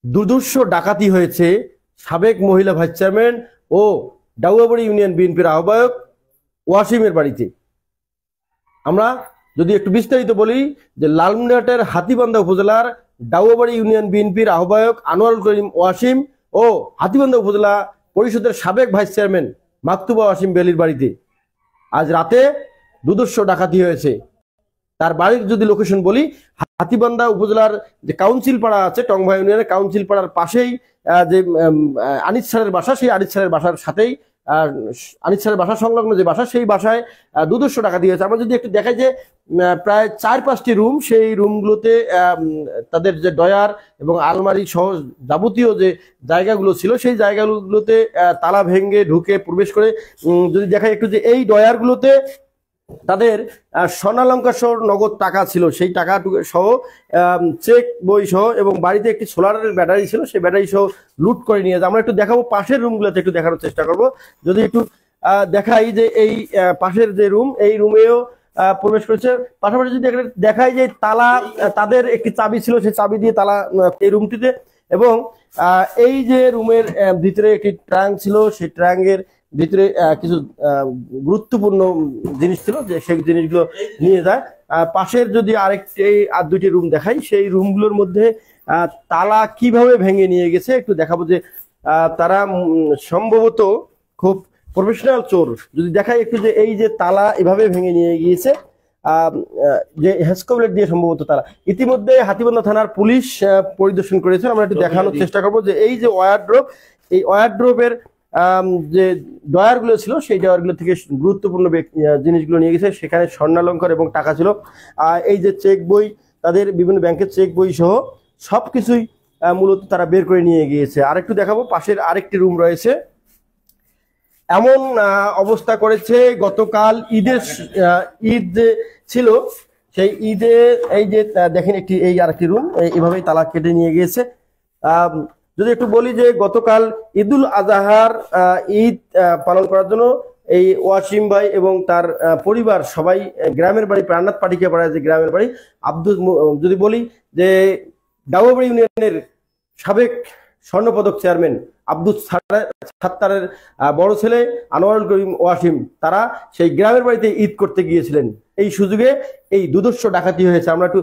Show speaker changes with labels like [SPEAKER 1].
[SPEAKER 1] দুর্ধর্ষ ডাকাতি হয়েছে সাবেক মহিলা ভাইস চেয়ারম্যান ও ডাউয়াবাড়ি ইউনিয়ন বিএনপির আহ্বায়ক ওয়াসিমের বাড়িতে। আমরা যদি একটু বিস্তারিত বলি যে লালমনিরহাটের হাতীবান্ধা উপজেলার ডাউয়াবাড়ি ইউনিয়ন বিএনপির আহ্বায়ক আনোয়ারুল করিম ওয়াসিম ও হাতীবান্ধা উপজেলা পরিষদের সাবেক ভাইস চেয়ারম্যান মাকতুবা ওয়াসিম বেলির বাড়িতে আজ রাতে দুর্ধর্ষ ডাকাতি হয়েছে। তার বাড়ির যদি লোকেশন বলি, হাতীবান্ধা উপজেলার যে কাউন্সিল পাড়া আছে, টংভাই ইউনিয়নের কাউন্সিল পাড়ার পাশেই যে আনিস স্যারের বাসা, সেই আনিস স্যারের বাসার সাথেই আনিস স্যারের বাসা সংলগ্ন যে বাসা, সেই বাসায় দুর্ধর্ষ ডাকাতি হয়েছে। আমরা যদি একটু দেখাই যে প্রায় 4-5টি রুম, সেই রুমগুলোতে তাদের যে ডয়ার এবং আলমারি সহ যাবতীয় যে জায়গাগুলো ছিল সেই জায়গাগুলোতে তালা ভেঙে ঢুকে প্রবেশ করে যদি দেখাই একটু যে এই ডয়ারগুলোতে তাদের স্বর্ণালঙ্কার সহ নগদ টাকা ছিল, সেই টাকা সহ চেক বই সহ এবং বাড়িতে একটি সোলারের ব্যাটারি ছিল, সেই ব্যাটারি সহ লুট করে নিয়ে যায়। আমরা একটু দেখাবো পাশের রুমগুলোতে, একটু দেখানোর চেষ্টা করব। যদি একটু দেখাই যে এই পাশের যে রুম, এই রুমেও প্রবেশ করেছে। পাশাপাশি যদি দেখাই যে তালা, তাদের একটি চাবি ছিল, সেই চাবি দিয়ে তালা এই রুমটিতে, এবং এই যে রুমের ভিতরে একটি ট্রাঙ্ক ছিল, সেই ট্রাঙ্কের ভিতরে কিছু গুরুত্বপূর্ণ জিনিস ছিল, যে সেই জিনিসগুলো নিয়ে যায়। পাশের যদি আর দুইটি রুম দেখাই, সেই রুমগুলোর মধ্যে তালা কিভাবে ভেঙে নিয়ে গেছে একটু দেখাবো। যে তারা সম্ভবত খুব প্রফেশনাল চোর। যদি দেখাই একটু যে এই যে তালা এভাবে ভেঙে নিয়ে গিয়েছে, যে হেসকোব্লেড দিয়ে সম্ভবত তারা। ইতিমধ্যে হাতীবান্ধা থানার পুলিশ পরিদর্শন করেছে। আমরা একটু দেখানোর চেষ্টা করবো যে এই যে ওয়ারড্রোব, এই ওয়ারড্রোবের যে ডয়ারগুলো ছিল, সেই ডয়ারগুলো থেকে গুরুত্বপূর্ণ জিনিসগুলো নিয়ে গেছে। সেখানে স্বর্ণালঙ্কার এবং টাকা ছিল। এই যে চেক বই, তাদের বিভিন্ন ব্যাংকের চেক বই সহ সবকিছুই মূলত তারা বের করে নিয়ে গিয়েছে। আরেকটু দেখাবো, পাশের আরেকটি রুম রয়েছে। এমন অবস্থা করেছে, গতকাল ঈদ ছিল, সেই ঈদে এই যে দেখেন এই আরেকটি রুম এইভাবেই তালা কেটে নিয়ে গিয়েছে। যদি একটু বলি যে গতকাল ঈদুল আজহার ঈদ পালন করার জন্য এই ওয়াসিম ভাই এবং তার পরিবার সবাই গ্রামের বাড়ি প্রাণনাথ পাটিকা পাড়ায় যে গ্রামের বাড়ি যদি বলি যে ডাউয়াবাড়ি ইউনিয়নের সাবেক স্বর্ণপদক চেয়ারম্যান আব্দুল সাত্তারের বড় ছেলে আনোয়ারুল করিম ওয়াসিম, তারা সেই গ্রামের বাড়িতে ঈদ করতে গিয়েছিলেন। এই সুযোগে এই দুর্ধর্ষ ডাকাতি হয়েছে। আমরা একটু